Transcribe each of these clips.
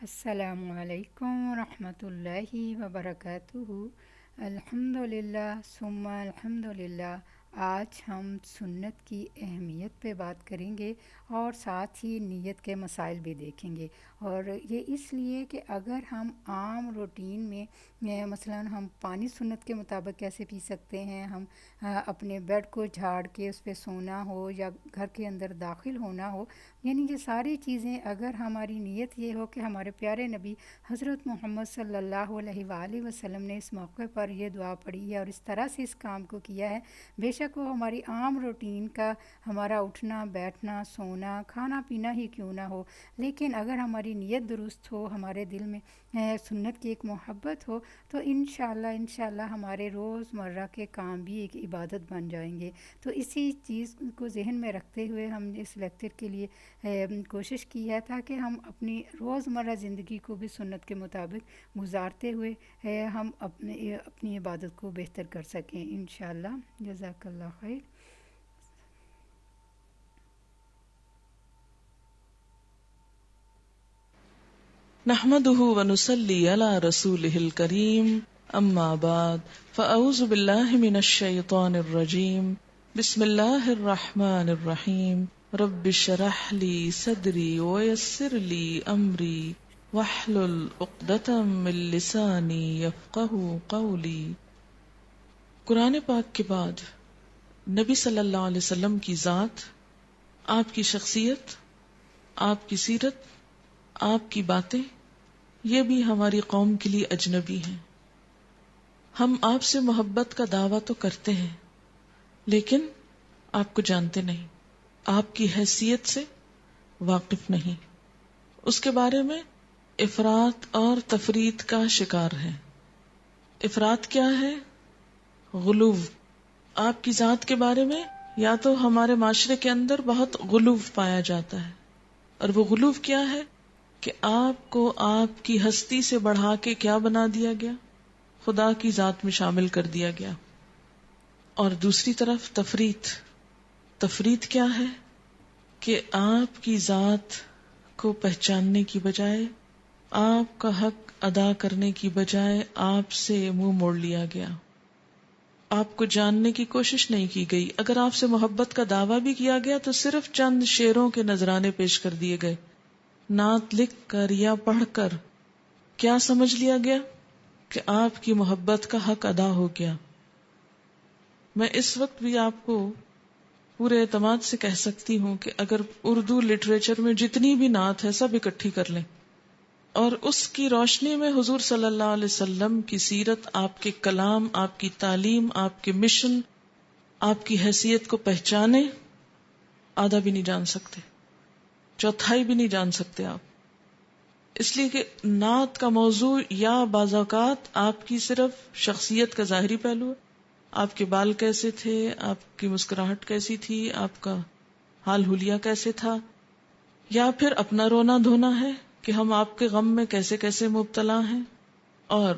السلام علیکم ورحمۃ اللہ وبرکاتہ۔ الحمدللہ ثم الحمدللہ۔ آج ہم سنت کی اہمیت پہ بات کریں گے اور ساتھ ہی نیت کے مسائل بھی دیکھیں گے، اور یہ اس لیے کہ اگر ہم عام روٹین میں مثلا ہم پانی سنت کے مطابق کیسے پی سکتے ہیں، ہم اپنے بیڈ کو جھاڑ کے اس پہ سونا ہو یا گھر کے اندر داخل ہونا ہو، یعنی یہ ساری چیزیں اگر ہماری نیت یہ ہو کہ ہمارے پیارے نبی حضرت محمد صلی اللہ علیہ وآلہ وسلم نے اس موقع پر یہ دعا پڑھی ہے اور اس طرح سے اس کام کو کیا ہے، بے شک وہ ہماری عام روٹین کا ہمارا اٹھنا بیٹھنا سونا کھانا پینا ہی کیوں نہ ہو، لیکن اگر ہماری نیت درست ہو، ہمارے دل میں سنت کی ایک محبت ہو، تو انشاءاللہ ہمارے روزمرہ کے کام بھی ایک عبادت بن جائیں گے۔ تو اسی چیز کو ذہن میں رکھتے ہوئے ہم نے اس لیکچر کے لیے کوشش کی ہے تاکہ ہم اپنی روزمرہ زندگی کو بھی سنت کے مطابق گزارتے ہوئے ہم اپنی عبادت کو بہتر کر سکیں انشاءاللہ۔ جزاک اللہ خیر۔ نحمده ونصلي على رسوله الكريم اما بعد فاعوذ بالله من الشيطان الرجيم بسم الله الرحمن الرحيم رب اشرح لي صدري ويسر لي امري واحلل عقدة من لساني يفقهوا قولي۔ قرآن پاک کے بعد نبی صلی اللہ علیہ وسلم کی ذات، آپ کی شخصیت، آپ کی سیرت، آپ کی باتیں، یہ بھی ہماری قوم کے لیے اجنبی ہیں۔ ہم آپ سے محبت کا دعویٰ تو کرتے ہیں لیکن آپ کو جانتے نہیں، آپ کی حیثیت سے واقف نہیں، اس کے بارے میں افراط اور تفریط کا شکار ہیں۔ افراط کیا ہے؟ غلو۔ آپ کی ذات کے بارے میں یا تو ہمارے معاشرے کے اندر بہت غلو پایا جاتا ہے، اور وہ غلو کیا ہے کہ آپ کو آپ کی ہستی سے بڑھا کے کیا بنا دیا گیا؟ خدا کی ذات میں شامل کر دیا گیا۔ اور دوسری طرف تفریط۔ تفریط کیا ہے کہ آپ کی ذات کو پہچاننے کی بجائے، آپ کا حق ادا کرنے کی بجائے آپ سے منہ موڑ لیا گیا، آپ کو جاننے کی کوشش نہیں کی گئی۔ اگر آپ سے محبت کا دعویٰ بھی کیا گیا تو صرف چند شعروں کے نذرانے پیش کر دیے گئے، نعت لکھ کر یا پڑھ کر۔ کیا سمجھ لیا گیا کہ آپ کی محبت کا حق ادا ہو گیا۔ میں اس وقت بھی آپ کو پورے اعتماد سے کہہ سکتی ہوں کہ اگر اردو لٹریچر میں جتنی بھی نعت ہے سب اکٹھی کر لیں اور اس کی روشنی میں حضور صلی اللہ علیہ وسلم کی سیرت، آپ کے کلام، آپ کی تعلیم، آپ کے مشن، آپ کی حیثیت کو پہچانے، آدھا بھی نہیں جان سکتے، چوتھائی بھی نہیں جان سکتے آپ۔ اس لیے کہ نعت کا موضوع یا بعض اوقات آپ کی صرف شخصیت کا ظاہری پہلو ہے، آپ کے بال کیسے تھے، آپ کی مسکراہٹ کیسی تھی، آپ کا حال حلیہ کیسے تھا، یا پھر اپنا رونا دھونا ہے کہ ہم آپ کے غم میں کیسے کیسے مبتلا ہیں، اور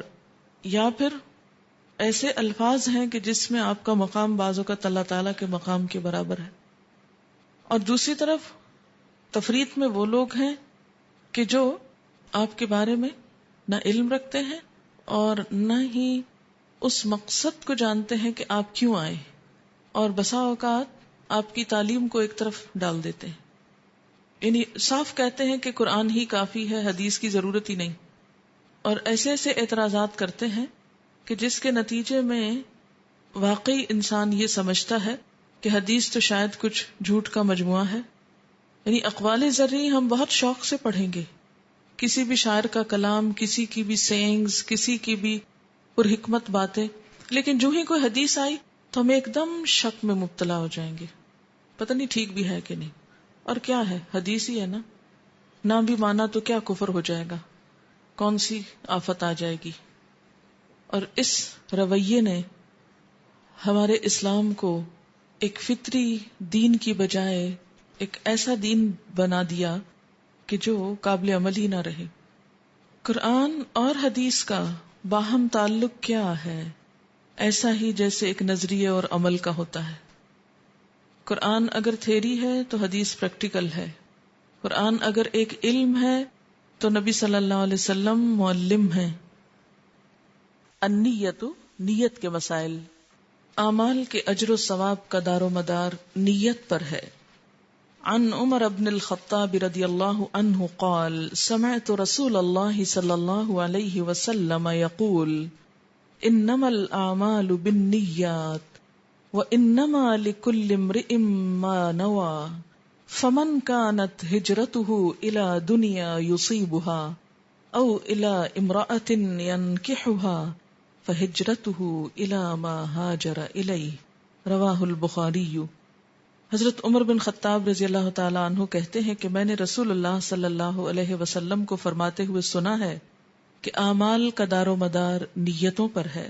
یا پھر ایسے الفاظ ہیں کہ جس میں آپ کا مقام بعض اوقات اللہ تعالیٰ کے مقام کے برابر ہے۔ اور دوسری طرف تفریط میں وہ لوگ ہیں کہ جو آپ کے بارے میں نہ علم رکھتے ہیں اور نہ ہی اس مقصد کو جانتے ہیں کہ آپ کیوں آئے، اور بسا اوقات آپ کی تعلیم کو ایک طرف ڈال دیتے ہیں، یعنی صاف کہتے ہیں کہ قرآن ہی کافی ہے، حدیث کی ضرورت ہی نہیں، اور ایسے ایسے اعتراضات کرتے ہیں کہ جس کے نتیجے میں واقعی انسان یہ سمجھتا ہے کہ حدیث تو شاید کچھ جھوٹ کا مجموعہ ہے۔ یعنی اقوال زرعی ہم بہت شوق سے پڑھیں گے، کسی بھی شاعر کا کلام، کسی کی بھی سینگز، کسی کی بھی پر حکمت باتیں، لیکن جو ہی کوئی حدیث آئی تو ہم ایک دم شک میں مبتلا ہو جائیں گے، پتہ نہیں ٹھیک بھی ہے کہ نہیں، اور کیا ہے، حدیث ہی ہے نا، نہ بھی مانا تو کیا کفر ہو جائے گا، کون سی آفت آ جائے گی۔ اور اس رویے نے ہمارے اسلام کو ایک فطری دین کی بجائے ایک ایسا دین بنا دیا کہ جو قابل عمل ہی نہ رہے۔ قرآن اور حدیث کا باہم تعلق کیا ہے؟ ایسا ہی جیسے ایک نظریے اور عمل کا ہوتا ہے۔ قرآن اگر تھیری ہے تو حدیث پریکٹیکل ہے، قرآن اگر ایک علم ہے تو نبی صلی اللہ علیہ وسلم معلم ہیں. النیت، نیت کے مسائل. اعمال کے اجر و ثواب کا دار و مدار نیت پر ہے. عن عمر بن الخطاب رضی اللہ عنہ قال سمعت رسول اللہ صلی اللہ علیہ وسلم یقول انما الاعمال بالنیات وانما لكل امرئ ما نوى فمن كانت هجرته الى دنيا يصيبها او الى امرأة ينكحها فهجرته الى ما هاجر اليه رواہ البخاری. حضرت عمر بن خطاب رضی اللہ تعالی عنہ کہتے ہیں کہ میں نے رسول اللہ صلی اللہ علیہ وسلم کو فرماتے ہوئے سنا ہے کہ اعمال کا دار و مدار نیتوں پر ہے.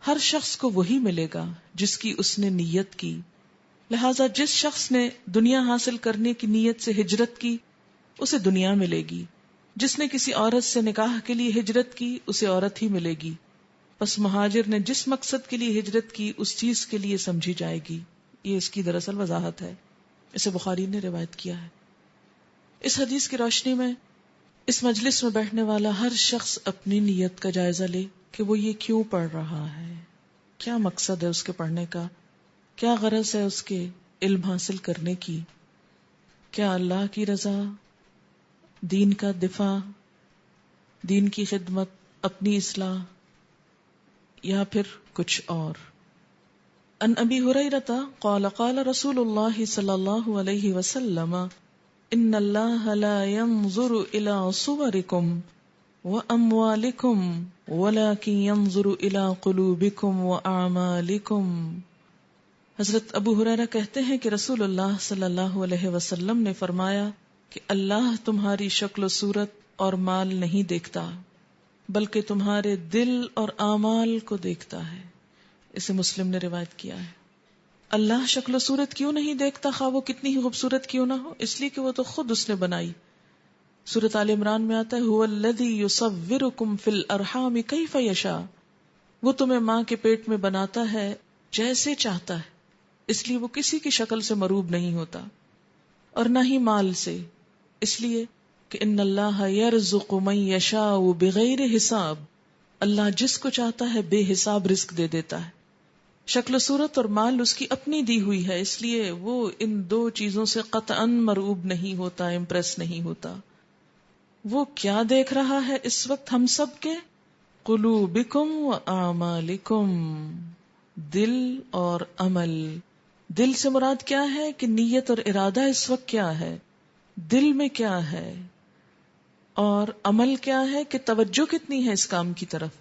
ہر شخص کو وہی ملے گا جس کی اس نے نیت کی. لہذا جس شخص نے دنیا حاصل کرنے کی نیت سے ہجرت کی اسے دنیا ملے گی. جس نے کسی عورت سے نکاح کے لیے ہجرت کی اسے عورت ہی ملے گی. پس مہاجر نے جس مقصد کے لیے ہجرت کی اس چیز کے لیے سمجھی جائے گی. یہ اس کی دراصل وضاحت ہے. اسے بخاری نے روایت کیا ہے. اس حدیث کی روشنی میں اس مجلس میں بیٹھنے والا ہر شخص اپنی نیت کا جائزہ لے کہ وہ یہ کیوں پڑھ رہا ہے، کیا مقصد ہے اس کے پڑھنے کا، کیا غرض ہے اس کے علم حاصل کرنے کی. کیا اللہ کی رضا، دین کا دفاع، دین کی خدمت، اپنی اصلاح، یا پھر کچھ اور. ان ابی ہریرہ قال قال رسول اللہ صلی اللہ علیہ وسلم ان اللہ لا ينظر الى صورکم واموالکم ولكن ينظر الى قلوبکم واعمالکم. حضرت ابو ہریرہ کہتے ہیں کہ رسول اللہ صلی اللہ علیہ وسلم نے فرمایا کہ اللہ تمہاری شکل و صورت اور مال نہیں دیکھتا بلکہ تمہارے دل اور اعمال کو دیکھتا ہے. اسے مسلم نے روایت کیا ہے. اللہ شکل و صورت کیوں نہیں دیکھتا، خواہ وہ کتنی ہی خوبصورت کیوں نہ ہو؟ اس لیے کہ وہ تو خود اس نے بنائی. سورۃ آل عمران میں آتا ہے هو الذی یصورکم فی الارحام کیف یشاء، وہ تمہیں ماں کے پیٹ میں بناتا ہے جیسے چاہتا ہے. اس لیے وہ کسی کی شکل سے مروب نہیں ہوتا اور نہ ہی مال سے، اس لیے کہ ان اللہ یرزق من یشاء بغیر حساب، اللہ جس کو چاہتا ہے بے حساب رزق دے دیتا ہے. شکل و صورت اور مال اس کی اپنی دی ہوئی ہے، اس لیے وہ ان دو چیزوں سے قطعاً مرعوب نہیں ہوتا، امپریس نہیں ہوتا. وہ کیا دیکھ رہا ہے اس وقت ہم سب کے؟ قلوبکم و اعمالکم، دل اور عمل. دل سے مراد کیا ہے کہ نیت اور ارادہ اس وقت کیا ہے، دل میں کیا ہے، اور عمل کیا ہے کہ توجہ کتنی ہے اس کام کی طرف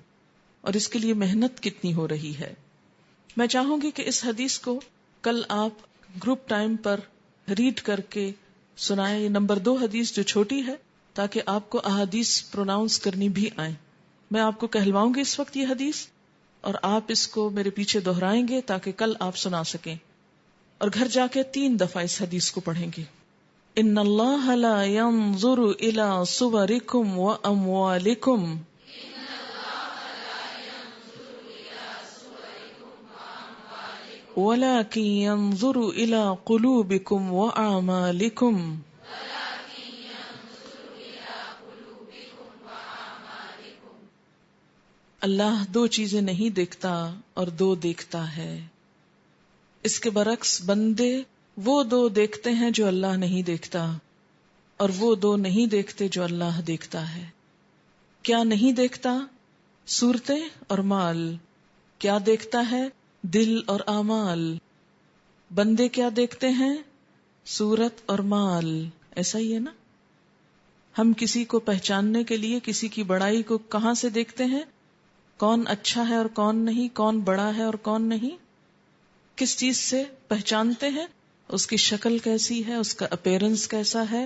اور اس کے لیے محنت کتنی ہو رہی ہے. میں چاہوں گی کہ اس حدیث کو کل آپ گروپ ٹائم پر ریڈ کر کے سنائیں. یہ نمبر 2 حدیث جو چھوٹی ہے، تاکہ آپ کو احادیث پروناؤنس کرنی بھی آئیں. میں آپ کو کہلواؤں گی اس وقت یہ حدیث اور آپ اس کو میرے پیچھے دہرائیں گے تاکہ کل آپ سنا سکیں، اور گھر جا کے 3 دفعہ اس حدیث کو پڑھیں گے. ان اللہ لا ينظر الى صورکم واموالکم ولكن ينظر الى قلوبکم واعمالکم. اللہ 2 چیزیں نہیں دیکھتا اور 2 دیکھتا ہے. اس کے برعکس بندے وہ 2 دیکھتے ہیں جو اللہ نہیں دیکھتا اور وہ 2 نہیں دیکھتے جو اللہ دیکھتا ہے. کیا نہیں دیکھتا؟ صورتیں اور مال. کیا دیکھتا ہے؟ دل اور اعمال. بندے کیا دیکھتے ہیں؟ صورت اور مال. ایسا ہی ہے نا؟ ہم کسی کو پہچاننے کے لیے کسی کی بڑائی کو کہاں سے دیکھتے ہیں؟ کون اچھا ہے اور کون نہیں، کون بڑا ہے اور کون نہیں. کس چیز سے پہچانتے ہیں؟ اس کی شکل کیسی ہے، اس کا اپیرنس کیسا ہے،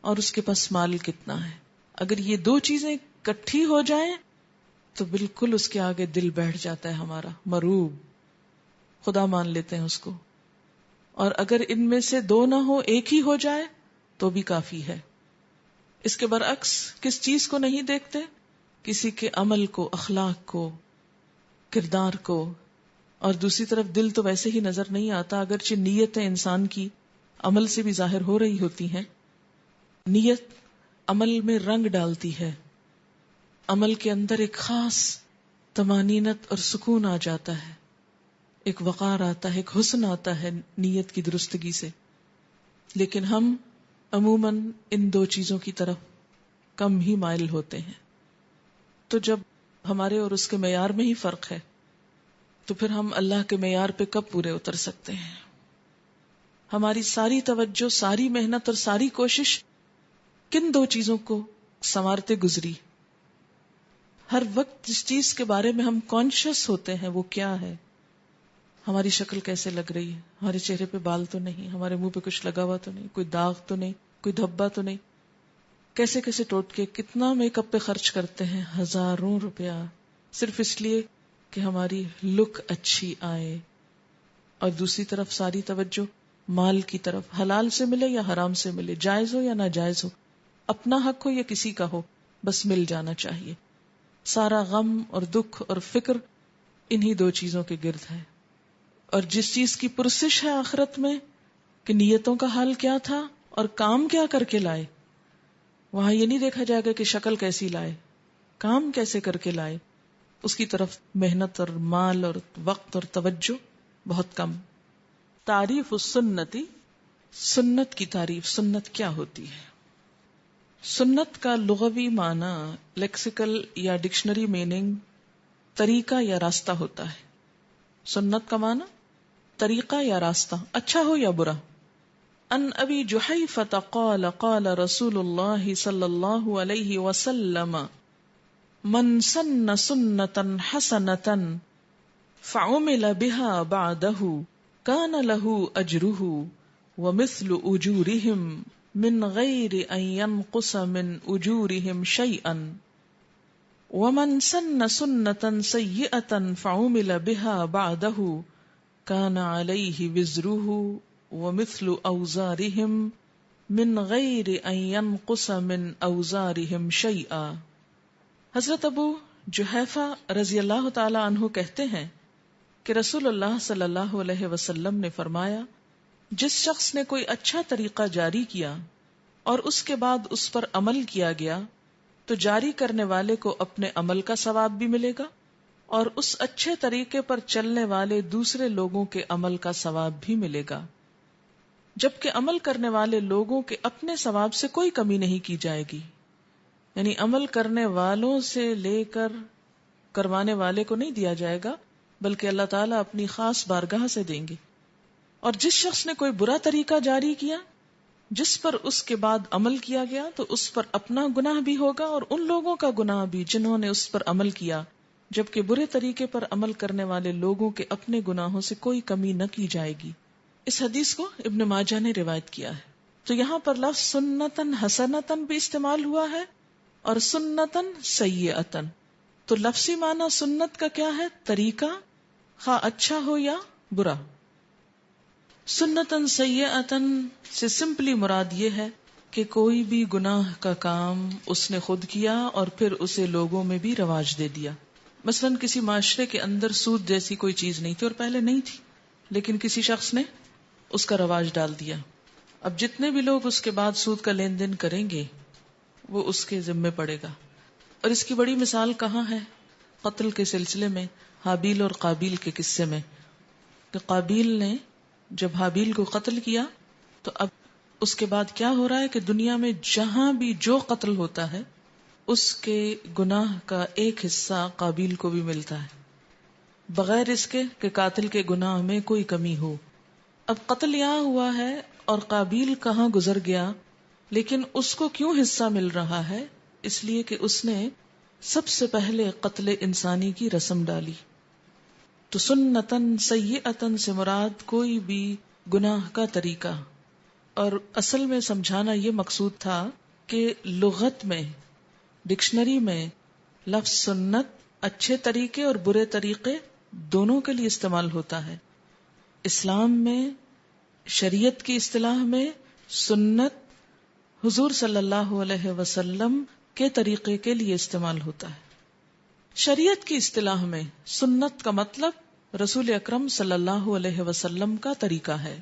اور اس کے پاس مال کتنا ہے. اگر یہ 2 چیزیں اکٹھی ہو جائیں تو بالکل اس کے آگے دل بیٹھ جاتا ہے ہمارا، مروب، خدا مان لیتے ہیں اس کو. اور اگر ان میں سے 2 نہ ہو، ایک ہی ہو جائے تو بھی کافی ہے. اس کے برعکس کس چیز کو نہیں دیکھتے؟ کسی کے عمل کو، اخلاق کو، کردار کو. اور دوسری طرف دل تو ویسے ہی نظر نہیں آتا، اگرچہ نیتیں انسان کی عمل سے بھی ظاہر ہو رہی ہوتی ہیں. نیت عمل میں رنگ ڈالتی ہے، عمل کے اندر ایک خاص طمانینت اور سکون آ جاتا ہے، ایک وقار آتا ہے، ایک حسن آتا ہے نیت کی درستگی سے. لیکن ہم عموماً ان دو چیزوں کی طرف کم ہی مائل ہوتے ہیں. تو جب ہمارے اور اس کے معیار میں ہی فرق ہے تو پھر ہم اللہ کے معیار پہ کب پورے اتر سکتے ہیں؟ ہماری ساری توجہ، ساری محنت اور ساری کوشش کن دو چیزوں کو سنوارتے گزری؟ ہر وقت جس چیز کے بارے میں ہم کانشیس ہوتے ہیں وہ کیا ہے؟ ہماری شکل کیسے لگ رہی ہے؟ ہمارے چہرے پہ بال تو نہیں، ہمارے منہ پہ کچھ لگا ہوا تو نہیں، کوئی داغ تو نہیں، کوئی دھبا تو نہیں. کیسے کیسے ٹوٹ کے کتنا میک اپ پہ خرچ کرتے ہیں، ہزاروں روپیہ، صرف اس لیے کہ ہماری لک اچھی آئے. اور دوسری طرف ساری توجہ مال کی طرف، حلال سے ملے یا حرام سے ملے، جائز ہو یا ناجائز ہو، اپنا حق ہو یا کسی کا ہو، بس مل جانا چاہیے. سارا غم اور دکھ اور فکر انہی دو چیزوں کے گرد ہے. اور جس چیز کی پرسش ہے آخرت میں کہ نیتوں کا حال کیا تھا اور کام کیا کر کے لائے، وہاں یہ نہیں دیکھا جائے گا کہ شکل کیسی لائے، کام کیسے کر کے لائے. اس کی طرف محنت اور مال اور وقت اور توجہ بہت کم. تعریف السنتی، سنت کی تعریف. سنت کیا ہوتی ہے؟ سنت کا لغوی معنی، لیکسیکل یا ڈکشنری میننگ، طریقہ یا راستہ ہوتا ہے. سنت کا معنی طریقہ یا راستہ، اچھا ہو یا برا. ان ابی جحیفۃ قال قال رسول اللہ صلی اللہ علیہ وسلم من سن سنتا حسنتا فعمل بها بعده كان له اجره ومثل اجورهم من غیر ان ينقص من اجورهم شيئا ومن سن سنتا سیئتا فعمل بها بعده كان عليه وزره ومثل اوزارهم من غیر ان ينقص من اوزارهم شيئا. حضرت ابو جحیفہ رضی اللہ تعالی عنہ کہتے ہیں کہ رسول اللہ صلی اللہ علیہ وسلم نے فرمایا، جس شخص نے کوئی اچھا طریقہ جاری کیا اور اس کے بعد اس پر عمل کیا گیا تو جاری کرنے والے کو اپنے عمل کا ثواب بھی ملے گا اور اس اچھے طریقے پر چلنے والے دوسرے لوگوں کے عمل کا ثواب بھی ملے گا، جبکہ عمل کرنے والے لوگوں کے اپنے ثواب سے کوئی کمی نہیں کی جائے گی. یعنی عمل کرنے والوں سے لے کر کروانے والے کو نہیں دیا جائے گا، بلکہ اللہ تعالیٰ اپنی خاص بارگاہ سے دیں گے. اور جس شخص نے کوئی برا طریقہ جاری کیا جس پر اس کے بعد عمل کیا گیا تو اس پر اپنا گناہ بھی ہوگا اور ان لوگوں کا گناہ بھی جنہوں نے اس پر عمل کیا، جبکہ برے طریقے پر عمل کرنے والے لوگوں کے اپنے گناہوں سے کوئی کمی نہ کی جائے گی. اس حدیث کو ابن ماجہ نے روایت کیا ہے. تو یہاں پر لفظ سنتن حسنتن بھی استعمال ہوا ہے اور سنتن سیئتن. تو لفظی معنی سنت کا کیا ہے؟ طریقہ، خواہ اچھا ہو یا برا. سنتن سیئتن سے سمپلی مراد یہ ہے کہ کوئی بھی گناہ کا کام اس نے خود کیا اور پھر اسے لوگوں میں بھی رواج دے دیا. مثلا کسی معاشرے کے اندر سود جیسی کوئی چیز نہیں تھی اور پہلے نہیں تھی، لیکن کسی شخص نے اس کا رواج ڈال دیا. اب جتنے بھی لوگ اس کے بعد سود کا لین دین کریں گے وہ اس کے ذمے پڑے گا. اور اس کی بڑی مثال کہاں ہے؟ قتل کے سلسلے میں حابیل اور قابیل کے قصے میں، کہ قابیل نے جب حابیل کو قتل کیا تو اب اس کے بعد کیا ہو رہا ہے کہ دنیا میں جہاں بھی جو قتل ہوتا ہے اس کے گناہ کا ایک حصہ قابیل کو بھی ملتا ہے، بغیر اس کے کہ قاتل کے گناہ میں کوئی کمی ہو. اب قتل یہاں ہوا ہے اور قابیل کہاں گزر گیا، لیکن اس کو کیوں حصہ مل رہا ہے؟ اس لیے کہ اس نے سب سے پہلے قتل انسانی کی رسم ڈالی. تو سنتن سیئتن سے مراد کوئی بھی گناہ کا طریقہ. اور اصل میں سمجھانا یہ مقصود تھا کہ لغت میں، ڈکشنری میں لفظ سنت اچھے طریقے اور برے طریقے دونوں کے لیے استعمال ہوتا ہے. اسلام میں شریعت کی اصطلاح میں سنت حضور صلی اللہ علیہ وسلم کے طریقے کے لیے استعمال ہوتا ہے. شریعت کی اصطلاح میں سنت کا مطلب رسول اکرم صلی اللہ علیہ وسلم کا طریقہ ہے.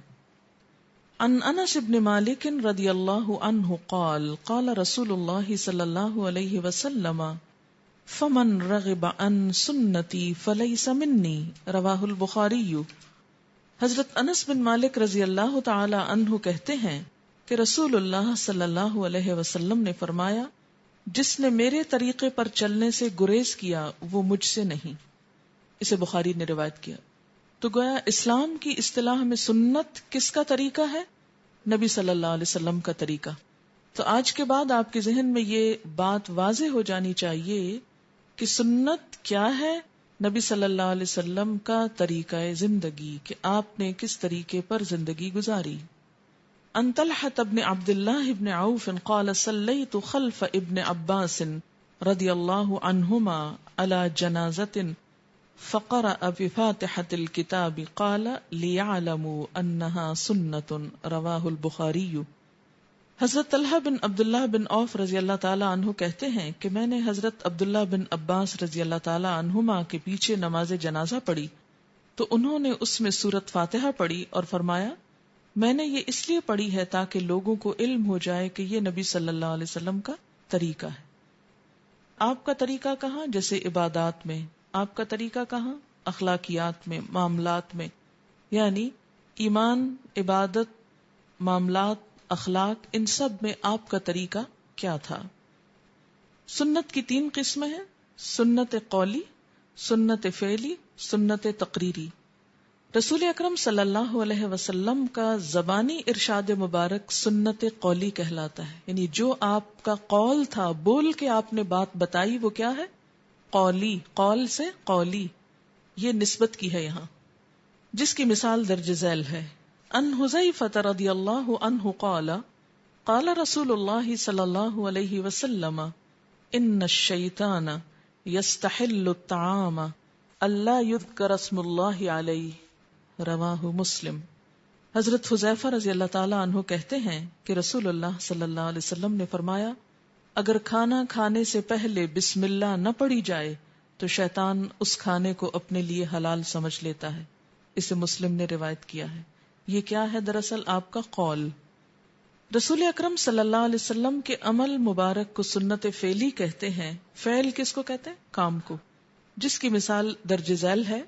عن انس بن مالک رضی اللہ عنہ قال قال رسول اللہ صلی اللہ علیہ وسلم فمن رغب عن سنتی فلیس منی رواہ البخاری۔ حضرت انس بن مالک رضی اللہ تعالی عنہ کہتے ہیں کہ رسول اللہ صلی اللہ علیہ وسلم نے فرمایا، جس نے میرے طریقے پر چلنے سے گریز کیا وہ مجھ سے نہیں۔ اسے بخاری نے روایت کیا۔ تو گویا اسلام کی اصطلاح میں سنت کس کا طریقہ ہے؟ نبی صلی اللہ علیہ وسلم کا طریقہ۔ تو آج کے بعد آپ کے ذہن میں یہ بات واضح ہو جانی چاہیے کہ سنت کیا ہے، نبی صلی اللہ علیہ وسلم کا طریقہ زندگی، کہ آپ نے کس طریقے پر زندگی گزاری۔ ان طلحة بن عبد الله بن عوف قال صليت خلف ابن عباس رضی اللہ عنہما على جنازة فقرأ بفاتحة الكتاب قال ليعلموا انها سنة رواہ البخاری۔ حضرت طلحہ بن عبداللہ بن عوف رضی اللہ تعالی عنہ کہتے ہیں کہ میں نے حضرت عبداللہ بن عباس رضی اللہ تعالی عنہما کے پیچھے نماز جنازہ پڑھی تو انہوں نے اس میں سورۃ فاتحہ پڑھی اور فرمایا، میں نے یہ اس لیے پڑھی ہے تاکہ لوگوں کو علم ہو جائے کہ یہ نبی صلی اللہ علیہ وسلم کا طریقہ ہے۔ آپ کا طریقہ کہاں؟ جیسے عبادات میں، آپ کا طریقہ کہاں؟ اخلاقیات میں، معاملات میں، یعنی ایمان، عبادت، معاملات، اخلاق، ان سب میں آپ کا طریقہ کیا تھا؟ سنت کی 3 قسمیں ہیں: سنت قولی، سنت فعلی، سنت تقریری۔ رسول اکرم صلی اللہ علیہ وسلم کا زبانی ارشاد مبارک سنت قولی کہلاتا ہے، یعنی جو آپ کا قول تھا، بول کے آپ نے بات بتائی، وہ کیا ہے؟ قولی، قول سے قولی، یہ نسبت کی ہے یہاں، جس کی مثال درج ذیل ہے۔ ان حذیفہ رضی اللہ عنہ قال قال رسول اللہ صلی اللہ علیہ وسلم ان الشیطان یستحل الطعام الا یذکر اسم اللہ علیہ رواہ مسلم۔ حضرت حذیفہ رضی اللہ تعالی عنہ کہتے ہیں کہ رسول اللہ صلی اللہ علیہ وسلم نے فرمایا، اگر کھانا کھانے سے پہلے بسم اللہ نہ پڑھی جائے تو شیطان اس کھانے کو اپنے لیے حلال سمجھ لیتا ہے۔ اسے مسلم نے روایت کیا ہے۔ یہ کیا ہے؟ دراصل آپ کا قول۔ رسول اکرم صلی اللہ علیہ وسلم کے عمل مبارک کو سنت فعلی کہتے ہیں۔ فعل کس کو کہتے ہیں؟ کام کو، جس کی مثال درج ذیل ہے۔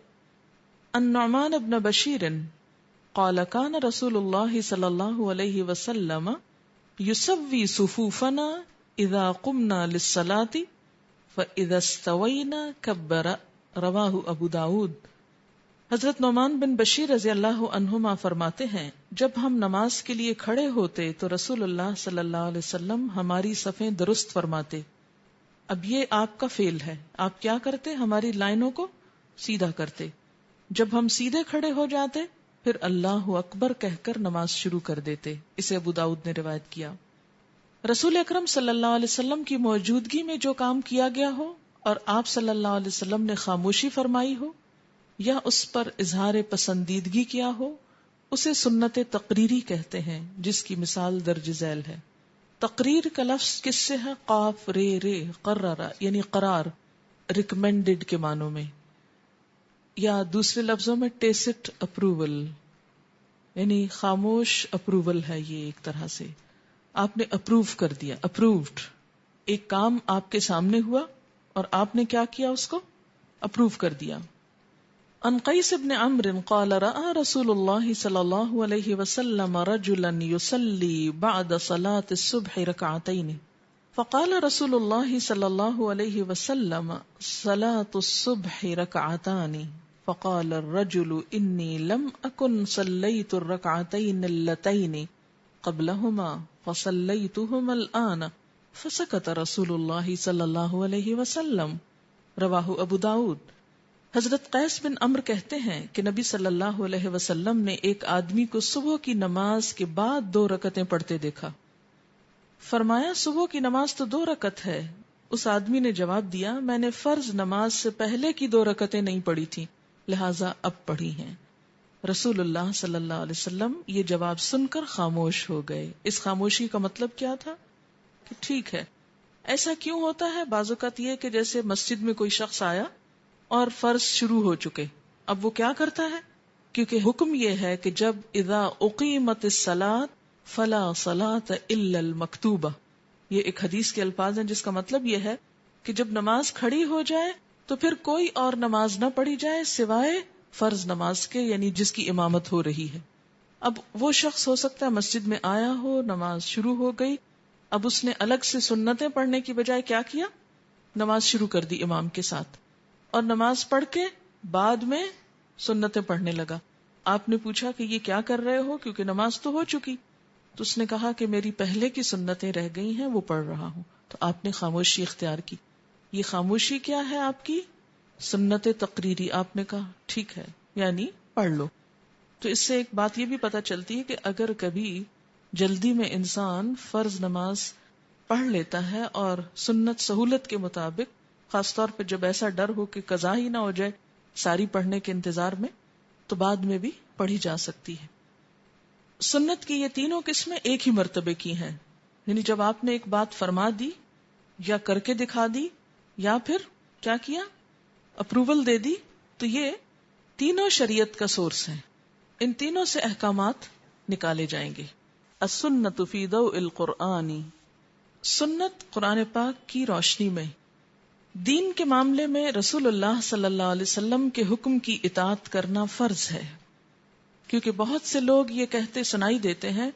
ان نعمان بن بشیر قال كان رسول اللہ صلی اللہ علیہ وسلم یسوی صفوفنا اذا قمنا للصلاة فاذا استوینا کبر رواہ ابو داود۔ حضرت نعمان بن بشیر رضی اللہ عنہما فرماتے ہیں، جب ہم نماز کے لیے کھڑے ہوتے تو رسول اللہ صلی اللہ علیہ وسلم ہماری صفیں درست فرماتے۔ اب یہ آپ کا فعل ہے، آپ کیا کرتے؟ ہماری لائنوں کو سیدھا کرتے۔ جب ہم سیدھے کھڑے ہو جاتے پھر اللہ اکبر کہہ کر نماز شروع کر دیتے۔ اسے ابو داؤد نے روایت کیا۔ رسول اکرم صلی اللہ علیہ وسلم کی موجودگی میں جو کام کیا گیا ہو اور آپ صلی اللہ علیہ وسلم نے خاموشی فرمائی ہو یا اس پر اظہار پسندیدگی کیا ہو، اسے سنت تقریری کہتے ہیں، جس کی مثال درج ذیل ہے۔ تقریر کا لفظ کس سے ہے؟ قاف رے رے قررہ، یعنی قرار، ریکمینڈڈ کے معنوں میں، یا دوسرے لفظوں میں ٹیسٹ اپروول، یعنی خاموش اپروول ہے۔ یہ ایک طرح سے آپ نے اپروو کر دیا، اپرووڈ۔ ایک کام آپ کے سامنے ہوا اور آپ نے کیا کیا؟ اس کو اپروو کر دیا۔ ان قیس بن عمرو قال رأى رسول اللہ صلی اللہ علیہ وسلم رجلا يصلي بعد صلاة الصبح ركعتين فقال رسول اللہ صلی اللہ علیہ وسلم صلاة الصبح ركعتان فقال الرجل انی لم اکن صلیت الركعتين اللتين قبلهما فصلیتهما الآن فسکت رسول اللہ صلی اللہ علیہ وسلم رواہ ابو داود۔ حضرت قیس بن عمرو کہتے ہیں کہ نبی صلی اللہ علیہ وسلم نے ایک آدمی کو صبح کی نماز کے بعد 2 رکعتیں پڑھتے دیکھا۔ فرمایا، صبح کی نماز تو 2 رکعت ہے۔ اس آدمی نے جواب دیا، میں نے فرض نماز سے پہلے کی 2 رکعتیں نہیں پڑھی تھیں، لہٰذا اب پڑھی ہیں۔ رسول اللہ صلی اللہ علیہ وسلم یہ جواب سن کر خاموش ہو گئے۔ اس خاموشی کا مطلب کیا تھا؟ کہ ٹھیک ہے۔ ایسا کیوں ہوتا ہے؟ بعض اوقات یہ کہ جیسے مسجد میں کوئی شخص آیا اور فرض شروع ہو چکے، اب وہ کیا کرتا ہے کیونکہ حکم یہ ہے کہ جب اذا اقیمت الصلاۃ فلا صلاۃ الا المکتوبہ، یہ ایک حدیث کے الفاظ ہیں جس کا مطلب یہ ہے کہ جب نماز کھڑی ہو جائے تو پھر کوئی اور نماز نہ پڑھی جائے سوائے فرض نماز کے، یعنی جس کی امامت ہو رہی ہے۔ اب وہ شخص ہو سکتا ہے مسجد میں آیا ہو، نماز شروع ہو گئی، اب اس نے الگ سے سنتیں پڑھنے کی بجائے کیا کیا، نماز شروع کر دی امام کے ساتھ، اور نماز پڑھ کے بعد میں سنتیں پڑھنے لگا۔ آپ نے پوچھا کہ یہ کیا کر رہے ہو، کیونکہ نماز تو ہو چکی، تو اس نے کہا کہ میری پہلے کی سنتیں رہ گئی ہیں، وہ پڑھ رہا ہوں۔ تو آپ نے خاموشی اختیار کی۔ یہ خاموشی کیا ہے آپ کی؟ سنت تقریری۔ آپ نے کہا ٹھیک ہے، یعنی پڑھ لو۔ تو اس سے ایک بات یہ بھی پتہ چلتی ہے کہ اگر کبھی جلدی میں انسان فرض نماز پڑھ لیتا ہے اور سنت سہولت کے مطابق، خاص طور پہ جب ایسا ڈر ہو کہ قضا ہی نہ ہو جائے ساری پڑھنے کے انتظار میں، تو بعد میں بھی پڑھی جا سکتی ہے۔ سنت کی یہ تینوں قسمیں ایک ہی مرتبے کی ہیں، یعنی جب آپ نے ایک بات فرما دی یا کر کے دکھا دی یا پھر کیا کیا، اپروول دے دی، تو یہ تینوں شریعت کا سورس ہیں، ان تینوں سے احکامات نکالے جائیں گے۔ السنت فی ضوء القرآن، سنت قرآن پاک کی روشنی میں۔ دین کے معاملے میں رسول اللہ صلی اللہ علیہ وسلم کے حکم کی اطاعت کرنا فرض ہے، کیونکہ بہت سے لوگ یہ کہتے سنائی دیتے ہیں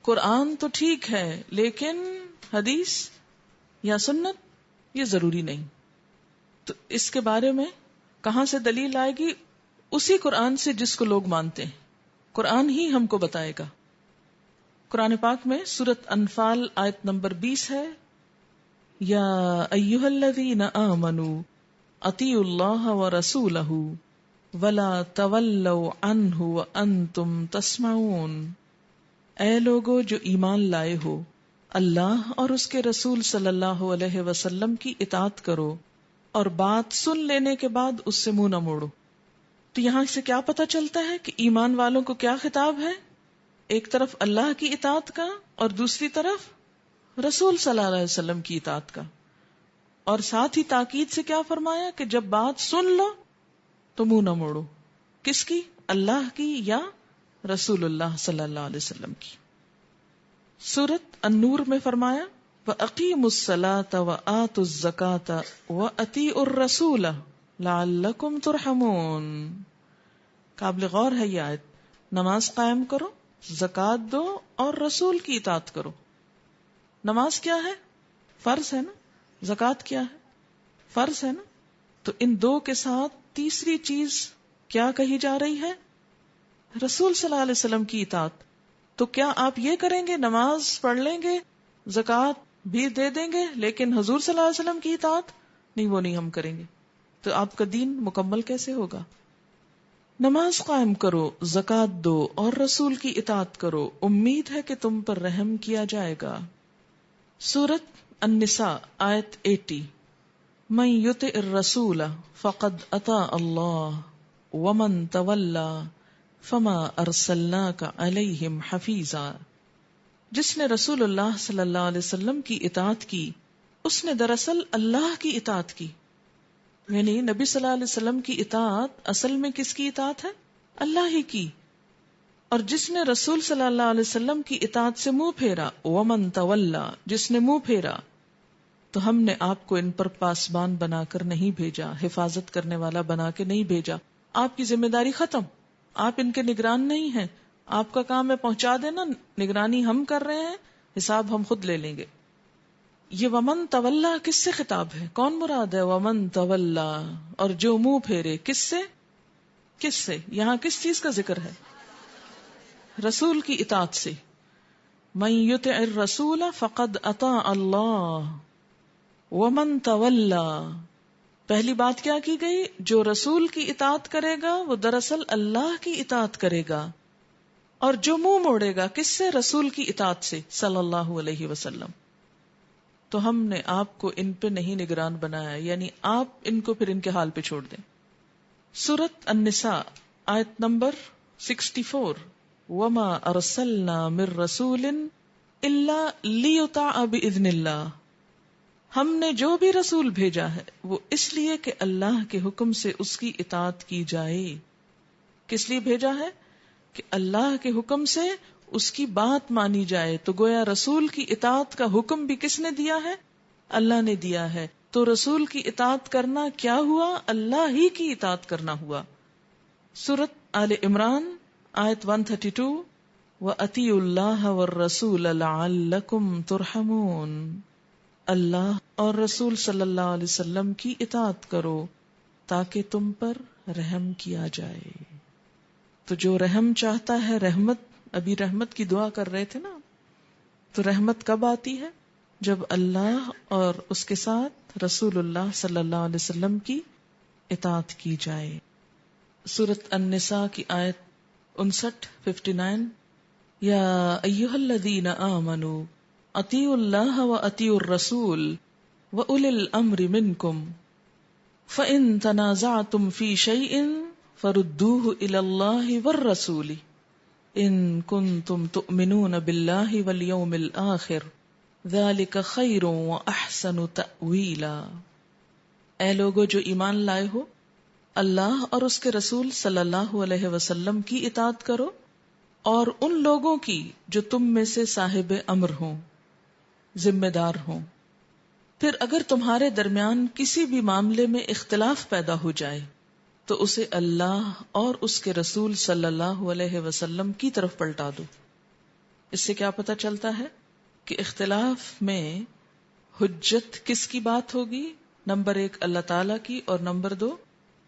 قرآن تو ٹھیک ہے لیکن حدیث یا سنت یہ ضروری نہیں۔ تو اس کے بارے میں کہاں سے دلیل آئے گی؟ اسی قرآن سے جس کو لوگ مانتے ہیں، قرآن ہی ہم کو بتائے گا۔ قرآن پاک میں سورۃ انفال آیت نمبر 20 ہے، یا ایھا الذین آمنوا اطیعوا اللہ ورسولہ ولا تولوا عنہ وانتم تسمعون، اے لوگو جو ایمان لائے ہو، اللہ اور اس کے رسول صلی اللہ علیہ وسلم کی اطاعت کرو اور بات سن لینے کے بعد اس سے منہ نہ موڑو۔ تو یہاں سے کیا پتہ چلتا ہے کہ ایمان والوں کو کیا خطاب ہے؟ ایک طرف اللہ کی اطاعت کا اور دوسری طرف رسول صلی اللہ علیہ وسلم کی اطاعت کا، اور ساتھ ہی تاکید سے کیا فرمایا کہ جب بات سن لو تو منہ نہ موڑو۔ کس کی؟ اللہ کی یا رسول اللہ صلی اللہ علیہ وسلم کی۔ سورۃ النور میں فرمایا وَأَقِیمُوا الصَّلَاةَ وَآتُوا الزَّکَاةَ وَأَطِیعُوا الرَّسُولَ لَعَلَّکُمْ تُرْحَمُونَ۔ قابل غور ہے یہ آیت۔ نماز قائم کرو، زکوٰۃ دو اور رسول کی اطاعت کرو۔ نماز کیا ہے؟ فرض ہے نا۔ زکوٰۃ کیا ہے؟ فرض ہے نا۔ تو ان دو کے ساتھ تیسری چیز کیا کہی جا رہی ہے؟ رسول صلی اللہ علیہ وسلم کی اطاعت۔ تو کیا آپ یہ کریں گے، نماز پڑھ لیں گے، زکوٰۃ بھی دے دیں گے، لیکن حضور صلی اللہ علیہ وسلم کی اطاعت نہیں، وہ نہیں ہم کریں گے؟ تو آپ کا دین مکمل کیسے ہوگا؟ نماز قائم کرو، زکوٰۃ دو اور رسول کی اطاعت کرو، امید ہے کہ تم پر رحم کیا جائے گا۔ سورۃ النساء آیت 80 من یطع الرسول فقد اطاع اللہ ومن تولی فما ارسلناک علیہم حفیظا، جس نے رسول اللہ صلی اللہ علیہ وسلم کی اطاعت کی اس نے دراصل اللہ کی اطاعت کی، یعنی نبی صلی اللہ علیہ وسلم کی اطاعت اصل میں کس کی اطاعت ہے؟ اللہ ہی کی۔ اور جس نے رسول صلی اللہ علیہ وسلم کی اطاعت سے منہ پھیرا، ومن تولی، جس نے منہ پھیرا، تو ہم نے آپ کو ان پر پاسبان بنا کر نہیں بھیجا، حفاظت کرنے والا بنا کے نہیں بھیجا۔ آپ کی ذمہ داری ختم، آپ ان کے نگران نہیں ہیں، آپ کا کام ہے پہنچا دینا، نگرانی ہم کر رہے ہیں، حساب ہم خود لے لیں گے۔ یہ ومن تولا کس سے خطاب ہے؟ کون مراد ہے ومن تولا؟ اور جو منہ پھیرے، کس سے؟ کس سے؟ یہاں کس چیز کا ذکر ہے؟ رسول کی اطاعت سے۔ من یطع الرسول فقد اطاع اللہ ومن تولا، پہلی بات کیا کی گئی؟ جو رسول کی اطاعت کرے گا وہ دراصل اللہ کی اطاعت کرے گا، اور جو منہ موڑے گا کس سے؟ رسول کی اطاعت سے صلی اللہ علیہ وسلم۔ تو ہم نے آپ کو ان پہ نہیں نگران بنایا، یعنی آپ ان کو پھر ان کے حال پہ چھوڑ دیں۔ سورۃ النساء آیت نمبر 64 وما ارسلنا من رسول الا لیطاع باذن اللہ، ہم نے جو بھی رسول بھیجا ہے وہ اس لیے کہ اللہ کے حکم سے اس کی اطاعت کی جائے۔ کس لیے بھیجا ہے؟ کہ اللہ کے حکم سے اس کی بات مانی جائے. تو گویا رسول کی اطاعت کا حکم بھی کس نے دیا ہے؟ اللہ نے دیا ہے. تو رسول کی اطاعت کرنا کیا ہوا؟ اللہ ہی کی اطاعت کرنا ہوا. سورۃ آل عمران آیت 132 وَأَطِیعُوا اللَّهَ وَالرَّسُولَ لَعَلَّکُمْ تُرْحَمُونَ. اللہ اور رسول صلی اللہ علیہ وسلم کی اطاعت کرو تاکہ تم پر رحم کیا جائے. تو جو رحم چاہتا ہے رحمت، ابھی رحمت کی دعا کر رہے تھے نا، تو رحمت کب آتی ہے؟ جب اللہ اور اس کے ساتھ رسول اللہ صلی اللہ علیہ وسلم کی اطاعت کی جائے. سورۃ النساء کی آیت 59 یا ایھا الذین آمنوا اطیعوا اللہ واطیعوا الرسول واولی الامر منکم فإن تنازعتم فی شیء فردوه الی اللہ والرسول ان کنتم تؤمنون باللہ والیوم الآخر ذالک خیر واحسن تأویلا. اے لوگو جو ایمان لائے ہو، اللہ اور اس کے رسول صلی اللہ علیہ وسلم کی اطاعت کرو اور ان لوگوں کی جو تم میں سے صاحب امر ہوں، ذمہ دار ہوں. پھر اگر تمہارے درمیان کسی بھی معاملے میں اختلاف پیدا ہو جائے تو اسے اللہ اور اس کے رسول صلی اللہ علیہ وسلم کی طرف پلٹا دو. اس سے کیا پتہ چلتا ہے کہ اختلاف میں حجت کس کی بات ہوگی؟ نمبر 1 اللہ تعالی کی، اور نمبر 2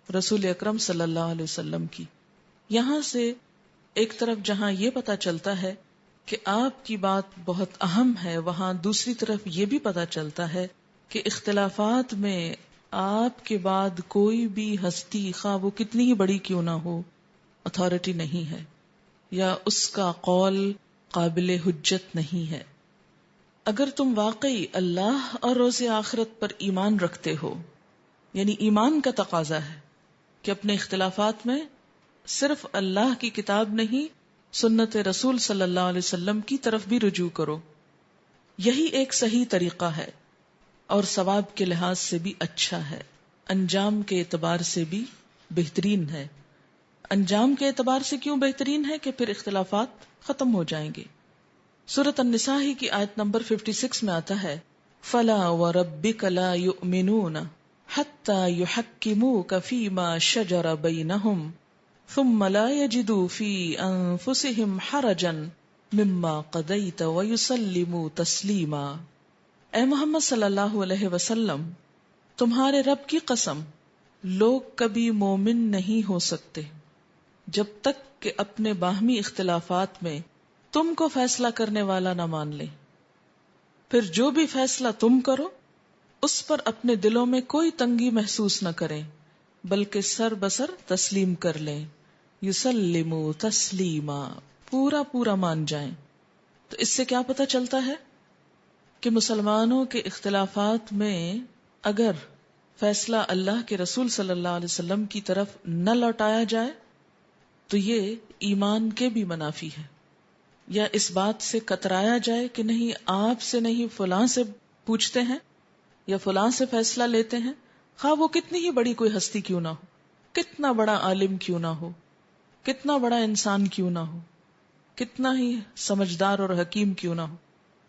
رسول اکرم صلی اللہ علیہ وسلم کی. یہاں سے ایک طرف جہاں یہ پتہ چلتا ہے کہ آپ کی بات بہت اہم ہے، وہاں دوسری طرف یہ بھی پتہ چلتا ہے کہ اختلافات میں آپ کے بعد کوئی بھی ہستی، خواہ وہ کتنی ہی بڑی کیوں نہ ہو، اتھارٹی نہیں ہے یا اس کا قول قابل حجت نہیں ہے. اگر تم واقعی اللہ اور روز آخرت پر ایمان رکھتے ہو، یعنی ایمان کا تقاضا ہے کہ اپنے اختلافات میں صرف اللہ کی کتاب نہیں، سنت رسول صلی اللہ علیہ وسلم کی طرف بھی رجوع کرو. یہی ایک صحیح طریقہ ہے اور ثواب کے لحاظ سے بھی اچھا ہے، انجام کے اعتبار سے بھی بہترین ہے. انجام کے اعتبار سے کیوں بہترین ہے؟ کہ پھر اختلافات ختم ہو جائیں گے. سورۃ النساء ہی کی آیت نمبر 56 میں آتا ہے فَلَا وَرَبِّكَ لَا يُؤْمِنُونَ حَتَّى يُحَكِّمُوكَ فِي مَا شَجَرَ بَيْنَهُمْ ثُمَّ لَا يَجِدُوا فِي أَنفُسِهِمْ حَرَجًا مِمَّا قَضَيْتَ وَيُسَلِّمُوا تَسْلِيمًا. اے محمد صلی اللہ علیہ وسلم، تمہارے رب کی قسم، لوگ کبھی مومن نہیں ہو سکتے جب تک کہ اپنے باہمی اختلافات میں تم کو فیصلہ کرنے والا نہ مان لیں. پھر جو بھی فیصلہ تم کرو اس پر اپنے دلوں میں کوئی تنگی محسوس نہ کریں بلکہ سر بسر تسلیم کر لیں. یسلموا تسلیما، پورا پورا مان جائیں. تو اس سے کیا پتہ چلتا ہے کہ مسلمانوں کے اختلافات میں اگر فیصلہ اللہ کے رسول صلی اللہ علیہ وسلم کی طرف نہ لوٹایا جائے تو یہ ایمان کے بھی منافی ہے. یا اس بات سے کترایا جائے کہ نہیں آپ سے نہیں فلاں سے پوچھتے ہیں یا فلاں سے فیصلہ لیتے ہیں، خواہ وہ کتنی ہی بڑی کوئی ہستی کیوں نہ ہو، کتنا بڑا عالم کیوں نہ ہو، کتنا بڑا انسان کیوں نہ ہو، کتنا ہی سمجھدار اور حکیم کیوں نہ ہو،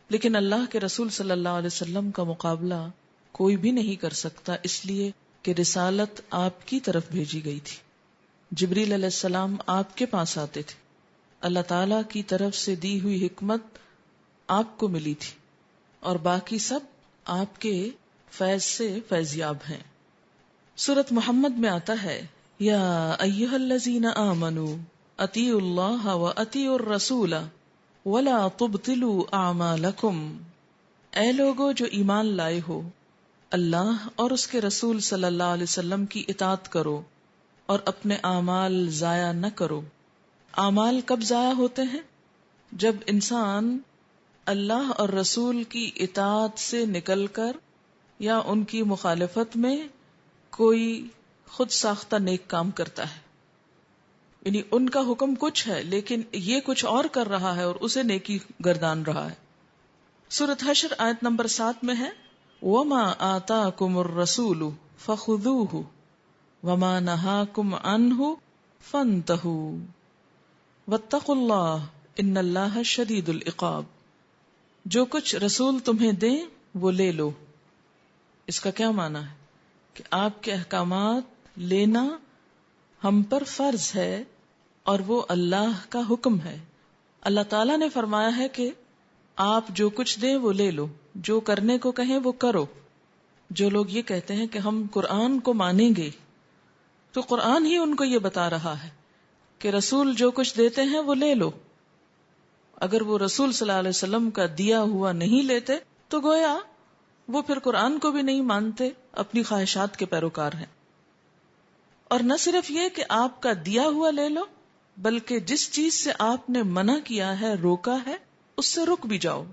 لیکن اللہ کے رسول صلی اللہ علیہ وسلم کا مقابلہ کوئی بھی نہیں کر سکتا، اس لیے کہ رسالت آپ کی طرف بھیجی گئی تھی. جبریل علیہ السلام آپ کے پاس آتے تھے، اللہ تعالی کی طرف سے دی ہوئی حکمت آپ کو ملی تھی اور باقی سب آپ کے فیض سے فیضیاب ہیں. سورۃ محمد میں آتا ہے یا ایھا الذین آمنوا اطیعوا اللہ واطیعوا الرسول ولا تبطلوا اعمالکم. اے لوگو جو ایمان لائے ہو، اللہ اور اس کے رسول صلی اللہ علیہ وسلم کی اطاعت کرو اور اپنے اعمال ضائع نہ کرو. اعمال کب ضائع ہوتے ہیں؟ جب انسان اللہ اور رسول کی اطاعت سے نکل کر یا ان کی مخالفت میں کوئی خود ساختہ نیک کام کرتا ہے. یعنی ان کا حکم کچھ ہے لیکن یہ کچھ اور کر رہا ہے اور اسے نیکی گردان رہا ہے. سورۃ حشر آیت نمبر 7 میں ہے وَمَا آتَاكُمُ الرَّسُولُ فَخُذُوهُ وَمَا نَهَاكُمْ عَنْهُ فانتہوا واتقوا اللہ ان اللہ شدید العقاب. جو کچھ رسول تمہیں دیں وہ لے لو. اس کا کیا معنی ہے کہ آپ کے احکامات لینا ہم پر فرض ہے اور وہ اللہ کا حکم ہے. اللہ تعالیٰ نے فرمایا ہے کہ آپ جو کچھ دیں وہ لے لو، جو کرنے کو کہیں وہ کرو. جو لوگ یہ کہتے ہیں کہ ہم قرآن کو مانیں گے، تو قرآن ہی ان کو یہ بتا رہا ہے کہ رسول جو کچھ دیتے ہیں وہ لے لو. اگر وہ رسول صلی اللہ علیہ وسلم کا دیا ہوا نہیں لیتے تو گویا وہ پھر قرآن کو بھی نہیں مانتے، اپنی خواہشات کے پیروکار ہیں. اور نہ صرف یہ کہ آپ کا دیا ہوا لے لو، بلکہ جس چیز سے آپ نے منع کیا ہے، روکا ہے، اس سے رک بھی جاؤ.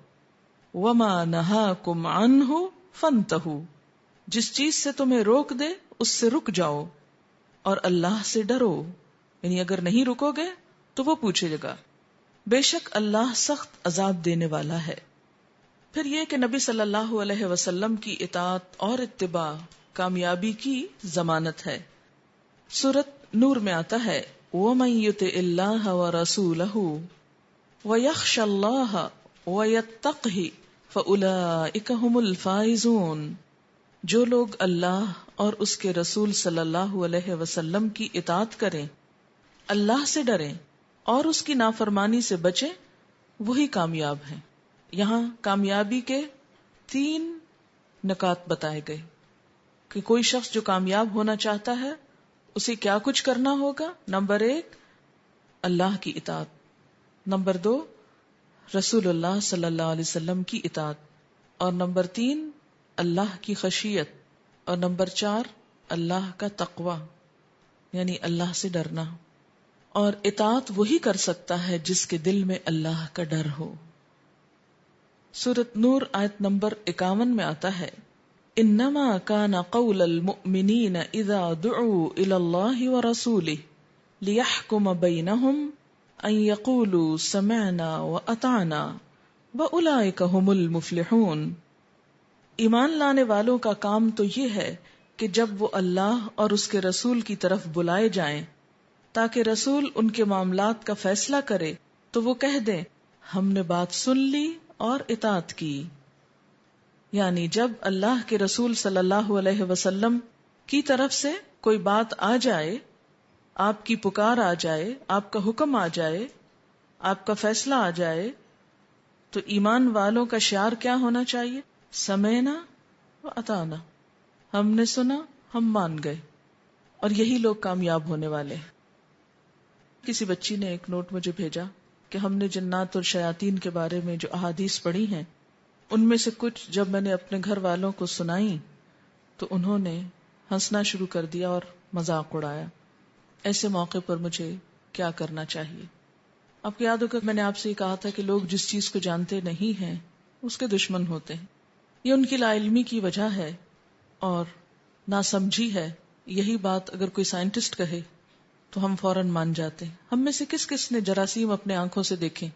وما نہاکم عنہ فانتہوا، جس چیز سے تمہیں روک دے اس سے رک جاؤ. اور اللہ سے ڈرو، یعنی اگر نہیں رکو گے تو وہ پوچھے گا. بے شک اللہ سخت عذاب دینے والا ہے. پھر یہ کہ نبی صلی اللہ علیہ وسلم کی اطاعت اور اتباع کامیابی کی ضمانت ہے. سورۃ نور میں آتا ہے وَمَن يُطِعِ اللَّهَ وَرَسُولَهُ وَيَخْشَ اللَّهَ وَيَتَّقْهِ فَأُولَئِكَ هُمُ الْفَائِزُونَ. جو لوگ اللہ اور اس کے رسول صلی اللہ علیہ وسلم کی اطاعت کریں، اللہ سے ڈریں اور اس کی نافرمانی سے بچیں، وہی کامیاب ہیں. یہاں کامیابی کے 3 نکات بتائے گئے کہ کوئی شخص جو کامیاب ہونا چاہتا ہے اسے کیا کچھ کرنا ہوگا. نمبر 1 اللہ کی اطاعت، نمبر 2 رسول اللہ صلی اللہ علیہ وسلم کی اطاعت، اور نمبر 3 اللہ کی خشیت، اور نمبر 4 اللہ کا تقوی یعنی اللہ سے ڈرنا. اور اطاعت وہی کر سکتا ہے جس کے دل میں اللہ کا ڈر ہو. سورۃ نور آیت نمبر 51 میں آتا ہے انما كان قول المؤمنین اذا دعوا الى اللہ ورسولہ لیحکم بینہم ان یقولوا سمعنا واطعنا واولئک هم المفلحون. ایمان لانے والوں کا کام تو یہ ہے کہ جب وہ اللہ اور اس کے رسول کی طرف بلائے جائیں تاکہ رسول ان کے معاملات کا فیصلہ کرے تو وہ کہہ دیں ہم نے بات سن لی اور اطاعت کی. یعنی جب اللہ کے رسول صلی اللہ علیہ وسلم کی طرف سے کوئی بات آ جائے، آپ کی پکار آ جائے، آپ کا حکم آ جائے، آپ کا فیصلہ آ جائے، تو ایمان والوں کا شعار کیا ہونا چاہیے؟ سمعنا و اطعنا، ہم نے سنا، ہم مان گئے. اور یہی لوگ کامیاب ہونے والے ہیں. کسی بچی نے ایک نوٹ مجھے بھیجا کہ ہم نے جنات اور شیاطین کے بارے میں جو احادیث پڑھی ہیں ان میں سے کچھ جب میں نے اپنے گھر والوں کو سنائی تو انہوں نے ہنسنا شروع کر دیا اور مذاق اڑایا. ایسے موقع پر مجھے کیا کرنا چاہیے؟ آپ کو یاد ہوگا میں نے آپ سے یہ کہا تھا کہ لوگ جس چیز کو جانتے نہیں ہیں اس کے دشمن ہوتے ہیں. یہ ان کی لا علمی کی وجہ ہے اور ناسمجھی ہے. یہی بات اگر کوئی سائنٹسٹ کہے تو ہم فوراً مان جاتے ہیں. ہم میں سے کس کس نے جراثیم اپنے آنکھوں سے دیکھیں؟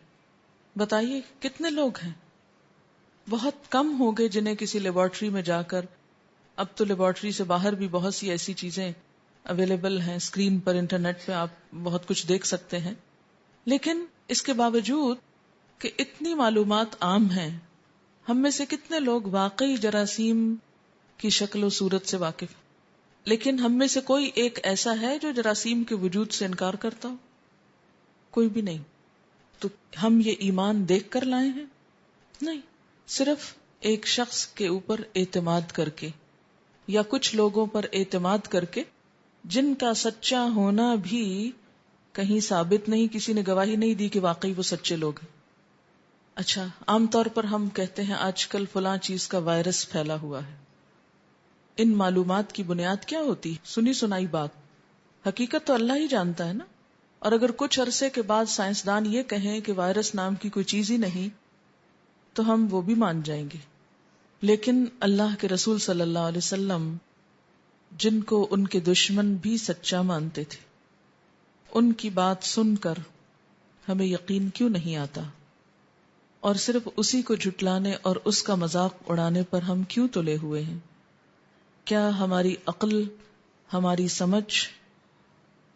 بتائیے کتنے لوگ ہیں؟ بہت کم ہوں گے جنہیں کسی لیبارٹری میں جا کر، اب تو لیبارٹری سے باہر بھی بہت سی ایسی چیزیں اویلیبل ہیں، اسکرین پر انٹرنیٹ پہ آپ بہت کچھ دیکھ سکتے ہیں. لیکن اس کے باوجود کہ اتنی معلومات عام ہیں، ہم میں سے کتنے لوگ واقعی جراثیم کی شکل و صورت سے واقف ہیں؟ لیکن ہم میں سے کوئی ایک ایسا ہے جو جراثیم کے وجود سے انکار کرتا ہو؟ کوئی بھی نہیں. تو ہم یہ ایمان دیکھ کر لائے ہیں؟ نہیں، صرف ایک شخص کے اوپر اعتماد کر کے یا کچھ لوگوں پر اعتماد کر کے جن کا سچا ہونا بھی کہیں ثابت نہیں، کسی نے گواہی نہیں دی کہ واقعی وہ سچے لوگ ہیں. اچھا، عام طور پر ہم کہتے ہیں آج کل فلاں چیز کا وائرس پھیلا ہوا ہے. ان معلومات کی بنیاد کیا ہوتی؟ سنی سنائی بات. حقیقت تو اللہ ہی جانتا ہے نا. اور اگر کچھ عرصے کے بعد سائنسدان یہ کہیں کہ وائرس نام کی کوئی چیز ہی نہیں تو ہم وہ بھی مان جائیں گے. لیکن اللہ کے رسول صلی اللہ علیہ وسلم جن کو ان کے دشمن بھی سچا مانتے تھے، ان کی بات سن کر ہمیں یقین کیوں نہیں آتا؟ اور صرف اسی کو جھٹلانے اور اس کا مذاق اڑانے پر ہم کیوں تلے ہوئے ہیں؟ کیا ہماری عقل، ہماری سمجھ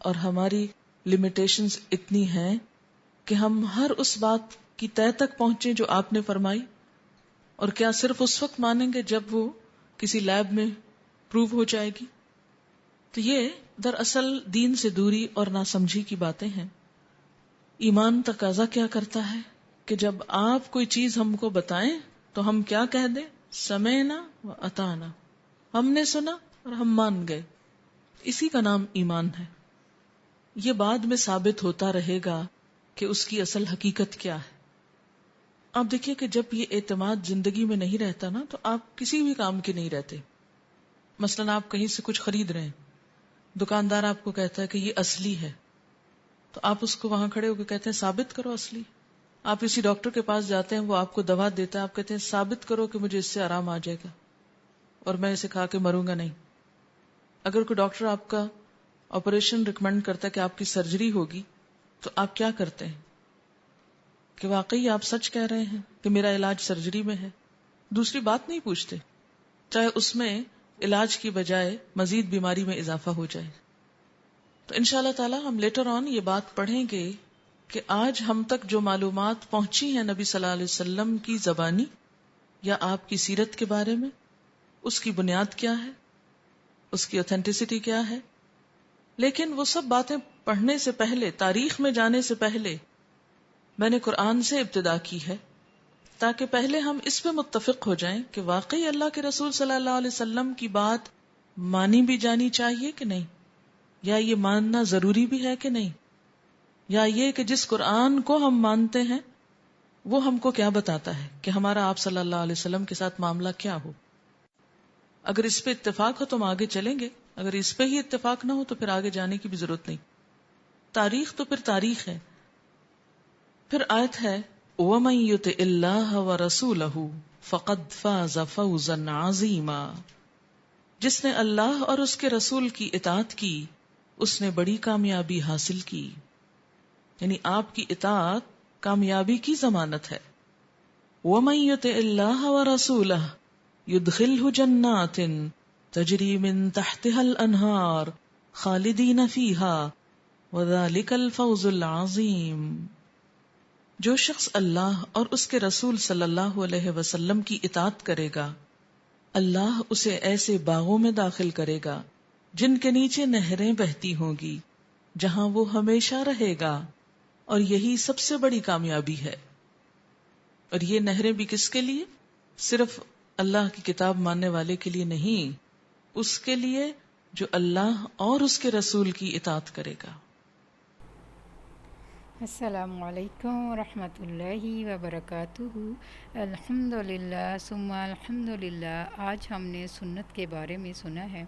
اور ہماری لمیٹیشنز اتنی ہیں کہ ہم ہر اس بات کی تہہ تک پہنچیں جو آپ نے فرمائی، اور کیا صرف اس وقت مانیں گے جب وہ کسی لیب میں پروو ہو جائے گی؟ تو یہ دراصل دین سے دوری اور ناسمجھی کی باتیں ہیں. ایمان تقاضا کیا کرتا ہے کہ جب آپ کوئی چیز ہم کو بتائیں تو ہم کیا کہہ دیں؟ سمعنا و اطعنا، ہم نے سنا اور ہم مان گئے. اسی کا نام ایمان ہے. یہ بعد میں ثابت ہوتا رہے گا کہ اس کی اصل حقیقت کیا ہے. آپ دیکھیے کہ جب یہ اعتماد زندگی میں نہیں رہتا نا تو آپ کسی بھی کام کے نہیں رہتے. مثلا آپ کہیں سے کچھ خرید رہے ہیں، دکاندار آپ کو کہتا ہے کہ یہ اصلی ہے، تو آپ اس کو وہاں کھڑے ہو کے کہتے ہیں ثابت کرو اصلی. آپ کسی ڈاکٹر کے پاس جاتے ہیں، وہ آپ کو دوا دیتا ہے، آپ کہتے ہیں ثابت کرو کہ مجھے اس سے آرام آ جائے گا اور میں اسے کھا کے مروں گا نہیں. اگر کوئی ڈاکٹر آپ کا آپریشن ریکمینڈ کرتا ہے کہ آپ کی سرجری ہوگی تو آپ کیا کرتے ہیں کہ واقعی آپ سچ کہہ رہے ہیں کہ میرا علاج سرجری میں ہے؟ دوسری بات نہیں پوچھتے، چاہے اس میں علاج کی بجائے مزید بیماری میں اضافہ ہو جائے. تو انشاءاللہ تعالی ہم لیٹر آن یہ بات پڑھیں گے کہ آج ہم تک جو معلومات پہنچی ہیں نبی صلی اللہ علیہ وسلم کی زبانی یا آپ کی سیرت کے بارے میں، اس کی بنیاد کیا ہے، اس کی اوتھینٹسٹی کیا ہے. لیکن وہ سب باتیں پڑھنے سے پہلے، تاریخ میں جانے سے پہلے میں نے قرآن سے ابتدا کی ہے تاکہ پہلے ہم اس پہ متفق ہو جائیں کہ واقعی اللہ کے رسول صلی اللہ علیہ وسلم کی بات مانی بھی جانی چاہیے کہ نہیں، یا یہ ماننا ضروری بھی ہے کہ نہیں، یا یہ کہ جس قرآن کو ہم مانتے ہیں وہ ہم کو کیا بتاتا ہے کہ ہمارا آپ صلی اللہ علیہ وسلم کے ساتھ معاملہ کیا ہو. اگر اس پہ اتفاق ہو تو ہم آگے چلیں گے، اگر اس پہ ہی اتفاق نہ ہو تو پھر آگے جانے کی بھی ضرورت نہیں. تاریخ تو پھر تاریخ ہے. پھر آیت ہے وَمَن يُطِعِ اللَّهَ وَرَسُولَهُ فَقَدْ فَازَ فَوْزًا عَظِيمًا، جس نے اللہ اور اس کے رسول کی اطاعت کی اس نے بڑی کامیابی حاصل کی. یعنی آپ کی اطاعت کامیابی کی ضمانت ہے. وَمَن يُطِعِ اللَّهَ وَرَسُولَهُ يُدْخِلْهُ جَنَّاتٍ تَجْرِي مِن تَحْتِهَا الْأَنْهَارُ خَالِدِينَ فِيهَا وَذَلِكَ الْفَوْزُ الْعَظِيمُ. جو شخص اللہ اور اس کے رسول صلی اللہ علیہ وسلم کی اطاعت کرے گا، اللہ اسے ایسے باغوں میں داخل کرے گا جن کے نیچے نہریں بہتی ہوں گی، جہاں وہ ہمیشہ رہے گا، اور یہی سب سے بڑی کامیابی ہے. اور یہ نہریں بھی کس کے لیے؟ صرف اللہ کی کتاب ماننے والے کے لیے نہیں، اس کے لیے جو اللہ اور اس کے رسول کی اطاعت کرے گا. السلام علیکم ورحمۃ اللہ وبرکاتہ. الحمدللہ ثم الحمدللہ. آج ہم نے سنت کے بارے میں سنا ہے،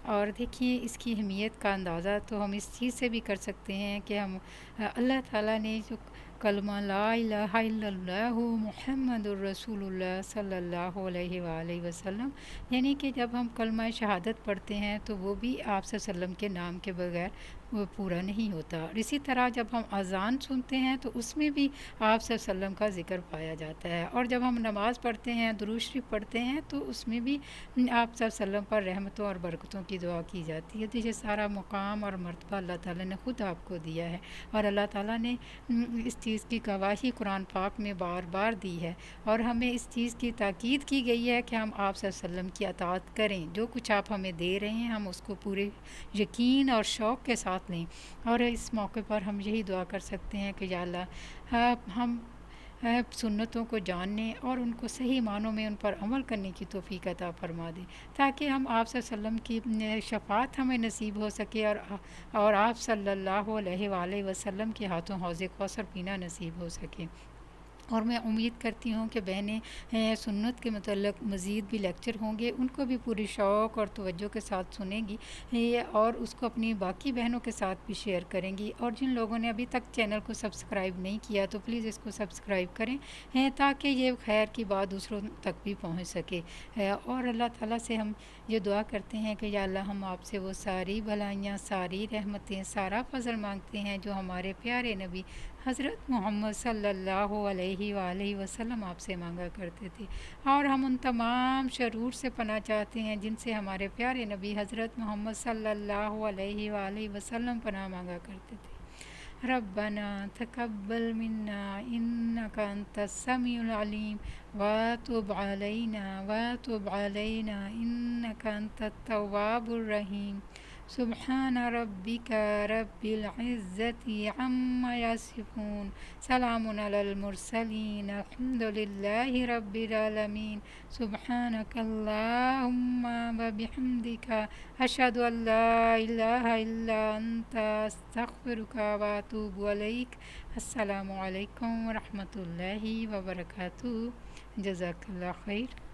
اور دیکھیے اس کی اہمیت کا اندازہ تو ہم اس چیز سے بھی کر سکتے ہیں کہ ہم اللہ تعالیٰ نے جو کلمہ لا الہ الا اللہ محمد الرسول اللہ صلی اللہ علیہ وآلہ وسلم، یعنی کہ جب ہم کلمہ شہادت پڑھتے ہیں تو وہ بھی آپ صلی اللہ علیہ وسلم کے نام کے بغیر وہ پورا نہیں ہوتا. اور اسی طرح جب ہم اذان سنتے ہیں تو اس میں بھی آپ صلی اللہ علیہ وسلم کا ذکر پایا جاتا ہے، اور جب ہم نماز پڑھتے ہیں، درود شریف پڑھتے ہیں، تو اس میں بھی آپ صلی اللہ علیہ وسلم پر رحمتوں اور برکتوں کی دعا کی جاتی ہے. تو یہ سارا مقام اور مرتبہ اللہ تعالیٰ نے خود آپ کو دیا ہے، اور اللہ تعالیٰ نے اس چیز کی گواہی قرآن پاک میں بار بار دی ہے، اور ہمیں اس چیز کی تاکید کی گئی ہے کہ ہم آپ صلی اللہ علیہ وسلم کی اطاعت کریں. جو کچھ آپ ہمیں دے رہے ہیں ہم اس کو پورے یقین اور شوق کے ساتھ لیں. اور اس موقع پر ہم یہی دعا کر سکتے ہیں کہ یا اللہ ہم سنتوں کو جاننے اور ان کو صحیح معنوں میں ان پر عمل کرنے کی توفیق عطا فرما دیں، تاکہ ہم آپ صلی اللہ علیہ وسلم کی شفاعت ہمیں نصیب ہو سکے، اور آپ صلی اللہ علیہ وآلہ وسلم کے ہاتھوں حوض کوثر پینا نصیب ہو سکے. اور میں امید کرتی ہوں کہ بہنیں سنت کے متعلق مزید بھی لیکچر ہوں گے، ان کو بھی پوری شوق اور توجہ کے ساتھ سنیں گی، اور اس کو اپنی باقی بہنوں کے ساتھ بھی شیئر کریں گی. اور جن لوگوں نے ابھی تک چینل کو سبسکرائب نہیں کیا تو پلیز اس کو سبسکرائب کریں، تاکہ یہ خیر کی بات دوسروں تک بھی پہنچ سکے. اور اللہ تعالیٰ سے ہم یہ دعا کرتے ہیں کہ یا اللہ ہم آپ سے وہ ساری بھلائیاں، ساری رحمتیں، سارا فضل مانگتے ہیں جو ہمارے پیارے نبی حضرت محمد صلی اللہ علیہ وآلہ وسلم آپ سے مانگا کرتے تھے. اور ہم ان تمام شرور سے پناہ چاہتے ہیں جن سے ہمارے پیارے نبی حضرت محمد صلی اللہ علیہ وآلہ وسلم پناہ مانگا کرتے تھے. ربنا تقبل منا إنك أنت السميع العليم وتب علينا إنك أنت التواب الرحيم سبحان ربك رب العزة عما يصفون سلام على المرسلين الحمد لله رب العالمين سبحانك اللهم وبحمدك أشهد أن لا إله إلا أنت أستغفرك وأتوب إليك السلام علیکم ورحمۃ اللہ وبرکاتہ جزاک اللہ خیر.